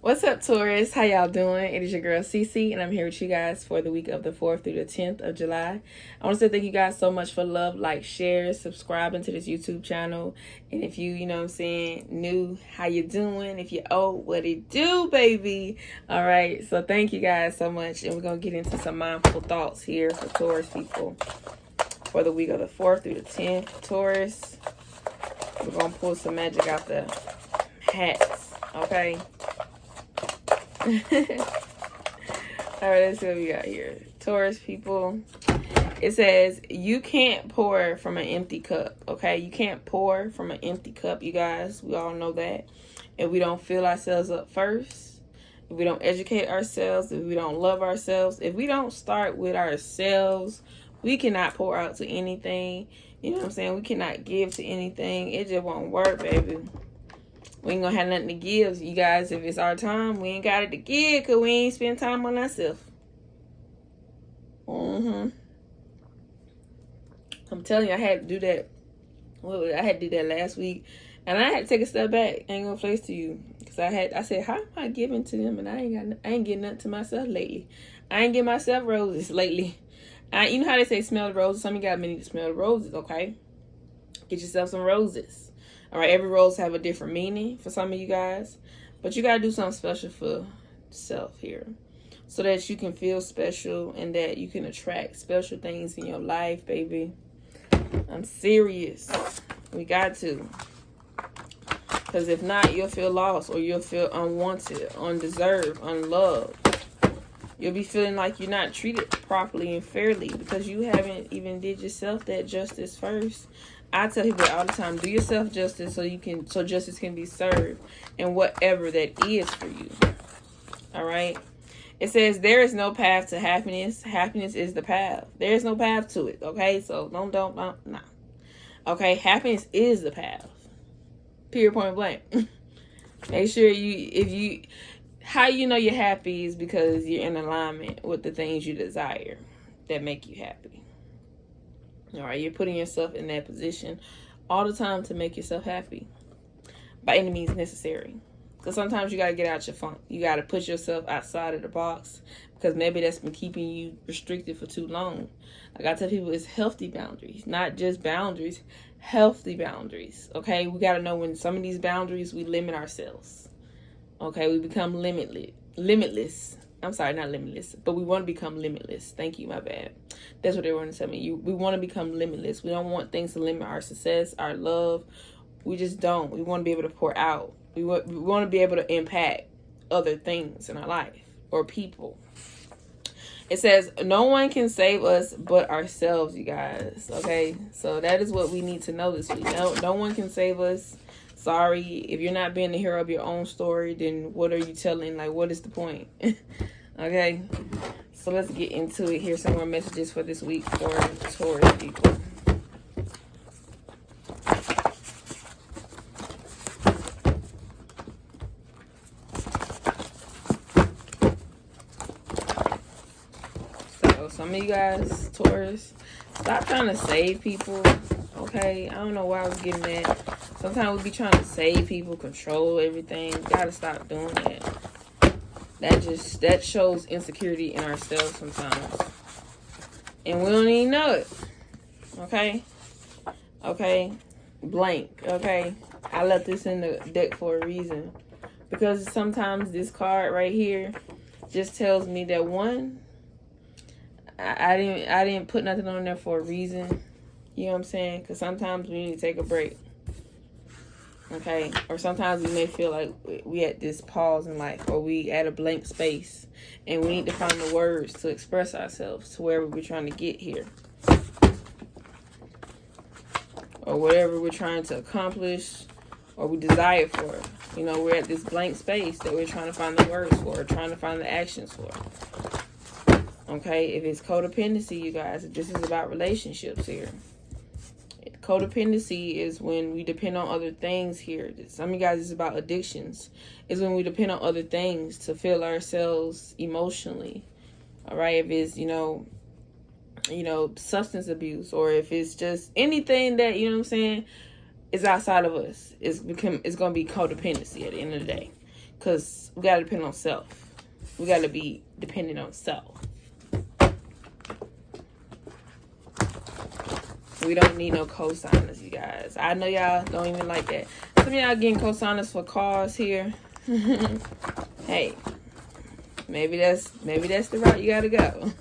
What's up, Taurus? How y'all doing? It is your girl Cece, and I'm here with you guys for the week of the 4th through the 10th of July. I want to say thank you guys so much for love, like, share, subscribing to this YouTube channel. And if you, what I'm saying, new, how you doing? If you old, what it do, baby? All right, so thank you guys so much. And we're going to get into some mindful thoughts here for Taurus people for the week of the 4th through the 10th. Taurus, we're going to pull some magic out the hats, okay? All right, let's see what we got here. Taurus people, it says you can't pour from an empty cup. Okay, you can't pour from an empty cup, you guys. We all know that. If we don't fill ourselves up first, if we don't educate ourselves, if we don't love ourselves, if we don't start with ourselves, we cannot pour out to anything. You know what I'm saying? We cannot give to anything. It just won't work, baby. We ain't gonna have nothing to give, you guys. If it's our time, we ain't got it to give because we ain't spend time on ourselves. I'm telling you, I had to do that. Well, I had to do that last week, and I had to take a step back. I ain't gonna place to you because I said, how am I giving to them, and I ain't getting nothing to myself lately. I ain't getting myself roses lately. You know how they say smell the roses. Some of you got many to smell the roses. Okay, get yourself some roses. All right, every rose have a different meaning for some of you guys, but you got to do something special for self here so that you can feel special and that you can attract special things in your life, baby. I'm serious. We got to. Because if not, you'll feel lost or you'll feel unwanted, undeserved, unloved. You'll be feeling like you're not treated properly and fairly because you haven't even did yourself that justice first. I tell people all the time, do yourself justice so justice can be served in whatever that is for you. All right. It says there is no path to happiness. Happiness is the path. There is no path to it. Okay. So don't, nah. Okay. Happiness is the path. Period, point blank. Make sure how you know you're happy is because you're in alignment with the things you desire that make you happy. All right, you're putting yourself in that position all the time to make yourself happy by any means necessary. Because sometimes you got to get out your funk. You got to put yourself outside of the box because maybe that's been keeping you restricted for too long. Like I tell people, it's healthy boundaries, not just boundaries, healthy boundaries. Okay, we got to know when some of these boundaries we limit ourselves. Okay, we become limitless. I'm sorry, not limitless, but we want to become limitless. Thank you, my bad. That's what they want to tell me. We want to become limitless. We don't want things to limit our success, our love. We just don't. We want to be able to pour out. We want to be able to impact other things in our life or people. It says, no one can save us but ourselves, you guys. Okay, so that is what we need to know this week. No one can save us. Sorry, if you're not being the hero of your own story, then what are you telling? Like, what is the point? Okay, so let's get into it. Here's some more messages for this week for Taurus people. So some of you guys, Taurus, stop trying to save people. Okay, I don't know why I was getting that. Sometimes we be trying to save people, control everything. Gotta stop doing that. That shows insecurity in ourselves sometimes. And we don't even know it. Okay? Blank. Okay? I left this in the deck for a reason. Because sometimes this card right here just tells me that one, I didn't put nothing on there for a reason. You know what I'm saying? Because sometimes we need to take a break. Okay, or sometimes we may feel like we at this pause in life, or we at a blank space, and we need to find the words to express ourselves to wherever we're trying to get here, or whatever we're trying to accomplish, or we desire for. You know, we're at this blank space that we're trying to find the words for, or trying to find the actions for. Okay, if it's codependency, you guys, this is about relationships here. Codependency is when we depend on other things here. Some of you guys, is about addictions. Is when we depend on other things to fill ourselves emotionally. All right, if it's, substance abuse, or if it's just anything that, you know what I'm saying, is outside of us, it's going to be codependency at the end of the day. Because we got to depend on self. We got to be dependent on self. We don't need no co-signers, you guys. I know y'all don't even like that. Some of y'all getting co-signers for cars here. Hey, maybe that's the route you got to go.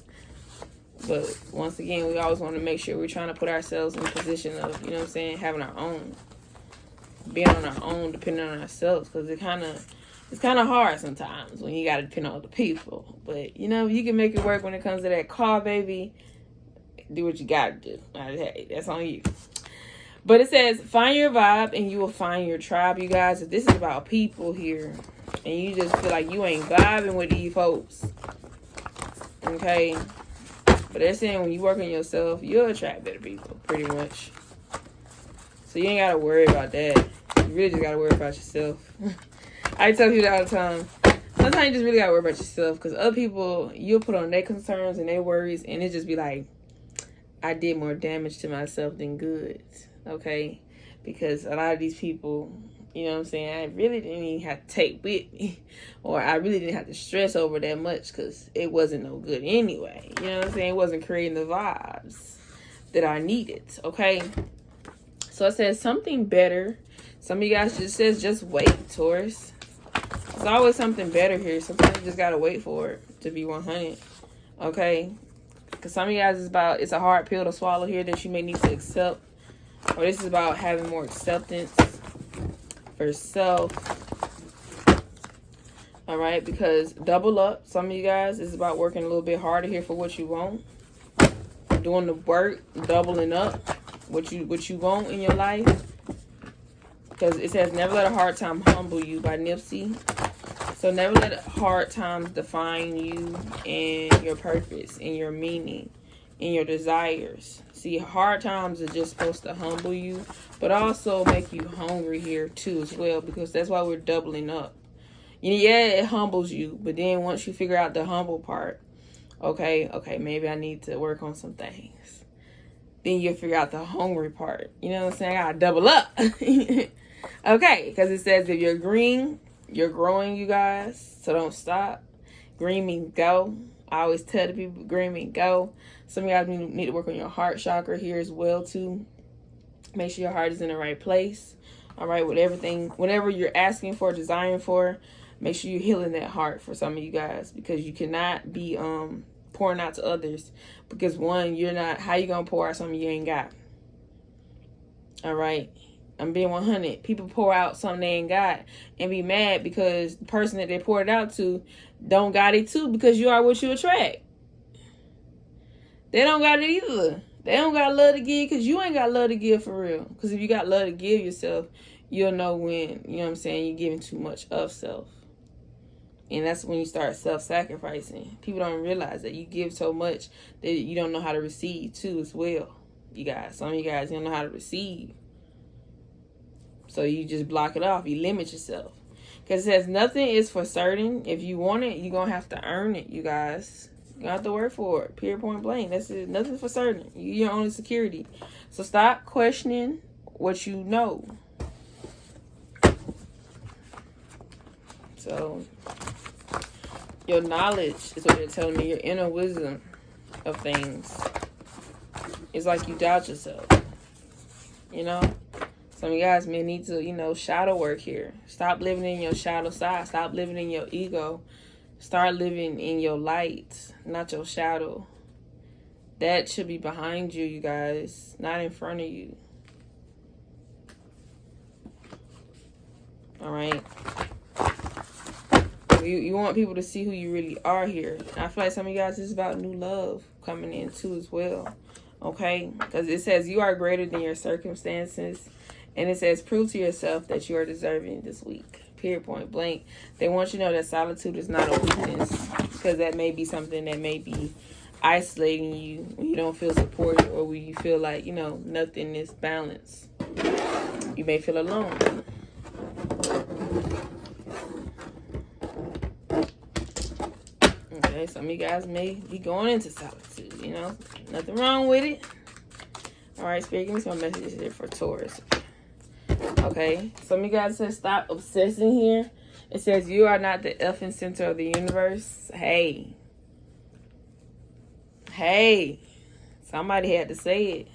But once again, we always want to make sure we're trying to put ourselves in a position of, you know what I'm saying, having our own. Being on our own, depending on ourselves. Because it's kind of hard sometimes when you got to depend on other people. But, you know, you can make it work when it comes to that car, baby. Do what you gotta do. Hey, that's on you. But it says, find your vibe and you will find your tribe, you guys. If this is about people here and you just feel like you ain't vibing with these folks, okay? But they're saying when you work on yourself, you'll attract better people, pretty much. So you ain't gotta worry about that. You really just gotta worry about yourself. I tell people that all the time. Sometimes you just really gotta worry about yourself, because other people, you'll put on their concerns and their worries, and it just be like, I did more damage to myself than good, okay? Because a lot of these people, you know what I'm saying, I really didn't even have to take with me, or I really didn't have to stress over that much because it wasn't no good anyway. You know what I'm saying? It wasn't creating the vibes that I needed, okay? So it says something better. Some of you guys just says just wait, Taurus. There's always something better here. Sometimes you just got to wait for it to be 100, okay? Because some of you guys it's a hard pill to swallow here that you may need to accept. Or this is about having more acceptance for self. All right, because double up. Some of you guys is about working a little bit harder here for what you want. Doing the work, doubling up what you want in your life. Because it says never let a hard time humble you by Nipsey. So never let hard times define you and your purpose and your meaning and your desires. See, hard times are just supposed to humble you, but also make you hungry here too as well, because that's why we're doubling up. Yeah, it humbles you, but then once you figure out the humble part, okay, maybe I need to work on some things. Then you'll figure out the hungry part. You know what I'm saying? I gotta double up. Okay, because it says if you're green, you're growing, you guys, so don't stop. Green means go. I always tell the people green means go. Some of you guys need to work on your heart chakra here as well too. Make sure your heart is in the right place. All right, with everything, whatever you're asking for, desiring for, make sure you're healing that heart for some of you guys, because you cannot be pouring out to others, because one, you're not, how you gonna pour out something you ain't got? All right. I'm being 100. People pour out something they ain't got and be mad because the person that they poured it out to don't got it too, because you are what you attract. They don't got it either. They don't got love to give because you ain't got love to give for real. Because if you got love to give yourself, you'll know when, you know what I'm saying, you're giving too much of self. And that's when you start self-sacrificing. People don't realize that you give so much that you don't know how to receive too as well. You guys, some of you guys don't know how to receive. So you just block it off. You limit yourself. Because it says nothing is for certain. If you want it, you're going to have to earn it, you guys. You have to work for it. Period, point blank. That's it. Nothing's for certain. You're your only security. So stop questioning what you know. So your knowledge is what they're telling me. Your inner wisdom of things. It's like you doubt yourself. You know? Some of you guys may need to, you know, shadow work here. Stop living in your shadow side. Stop living in your ego. Start living in your light, not your shadow. That should be behind you, you guys, not in front of you. All right? You want people to see who you really are here. And I feel like some of you guys, is about new love coming in too as well. Okay? Because it says you are greater than your circumstances. And it says, prove to yourself that you are deserving this week. Period, point blank. They want you to know that solitude is not a weakness, because that may be something that may be isolating you when you don't feel supported, or when you feel like, you know, nothing is balanced. You may feel alone. Okay, some of you guys may be going into solitude, you know. Nothing wrong with it. All right, Spirit, give me some messages here for Taurus. Okay, some of you guys said stop obsessing here. It says, you are not the effing center of the universe. Hey. Hey. Somebody had to say it.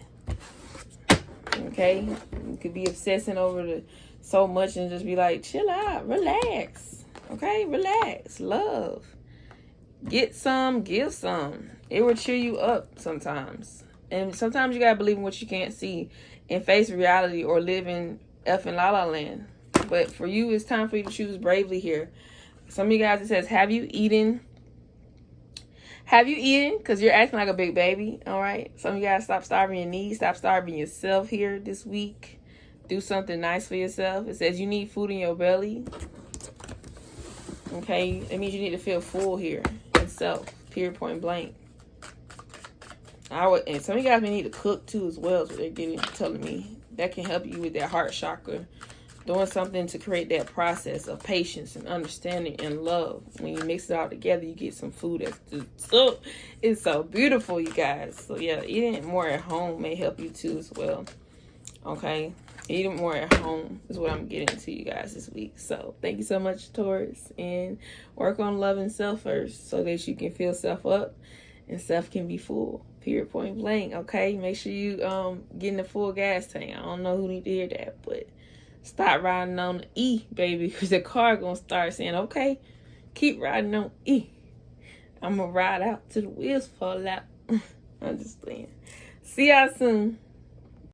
Okay? You could be obsessing over so much and just be like, chill out. Relax. Okay? Relax. Love. Get some. Give some. It will cheer you up sometimes. And sometimes you gotta believe in what you can't see and face reality or live in effing la la land. But for you, it's time for you to choose bravely here. Some of you guys, it says, have you eaten? Have you eaten? Because you're acting like a big baby, all right? Some of you guys, stop starving your needs. Stop starving yourself here this week. Do something nice for yourself. It says you need food in your belly. Okay? It means you need to feel full here. Yourself. Period, point blank. And some of you guys may need to cook too as well, is what they're telling me. That can help you with that heart chakra. Doing something to create that process of patience and understanding and love. When you mix it all together, you get some food it's so beautiful, you guys. So yeah, eating more at home may help you too as well. Okay? Eating more at home is what I'm getting to you guys this week. So thank you so much, Taurus. And work on loving self first so that you can fill self up and self can be full. Period, point blank. Okay? Make sure you getting the full gas tank. I don't know who need to hear that, but stop riding on the E, baby, because the car gonna start saying, okay, keep riding on E. I'm gonna ride out till the wheels fall out. I'm just playing. See y'all soon.